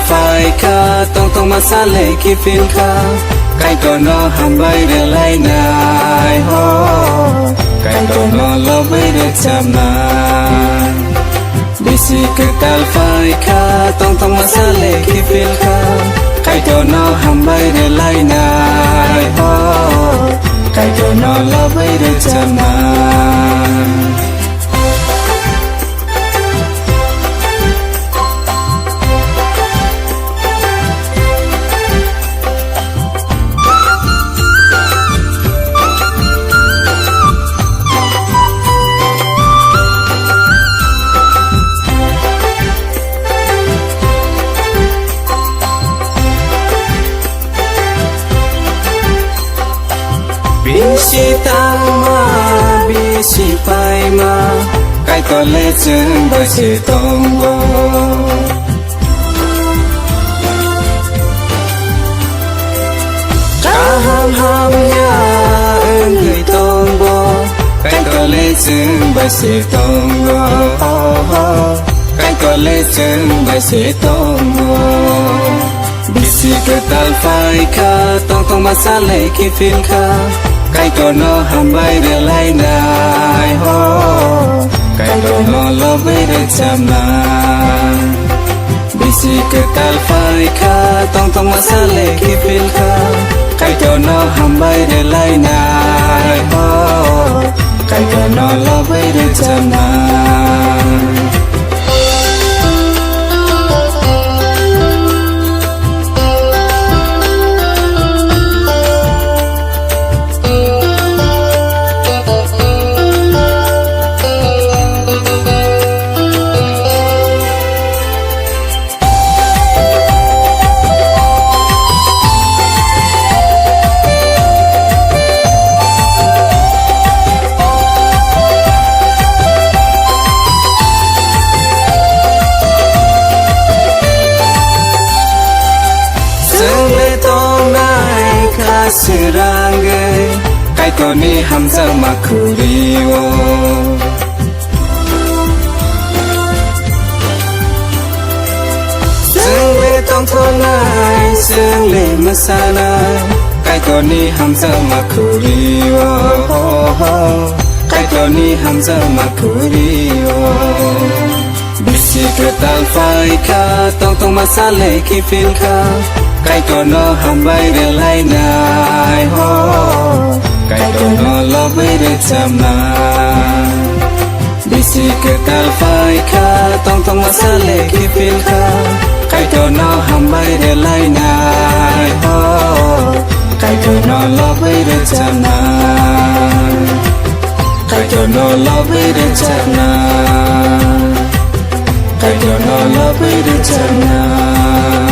phai kha tông mà xa lệ khi phiền kha cái đồ nó ham bay để lấy nai ho cái đồ nó lo bay để chạm nai bisi cái tal phai kha tông mà xa lệ khi phiền kha cái đồ nó ham bay để lấy nai ho cái đồ nó lo bay để chạm nai bisi tama bisi pai ma cái có lẽ chân bởi sự tông bố cả ham ya ơn người tông bố cái có lẽ chân bởi sự tông bố cái có lẽ chân bởi sự tông bố bisi cái tal phai kha tông mà xa lệ khi phiền kha cái đồ nó ham bay để lấy nai ho cái đồ nó lo bay để chạm nai bisi cái tal phai kha tông mà xa lệ khi phiền kha cái đồ nó ham bay để lấy nai ho cái đồ nó lo bay để chạm nai serangai kai koni hamza makuriwo sương lệ tông thôn này sương lệ masana kai koni hamza makuriwo kai koni hamza makuriwo bisi ke tal phai kha tông masa lệ khi phiền kha cái đồ nó ham bay để lấy nai ho cái đồ nó lo bay để chạm nai bisi cái tal phai kha tông mà xa lệ khi phiền kha cái đồ nó ham bay để lấy nai ho cái đồ nó lo bay để chạm nai cái đồ nó lo bay để chạm nai cái đồ nó lo bay để chạm nai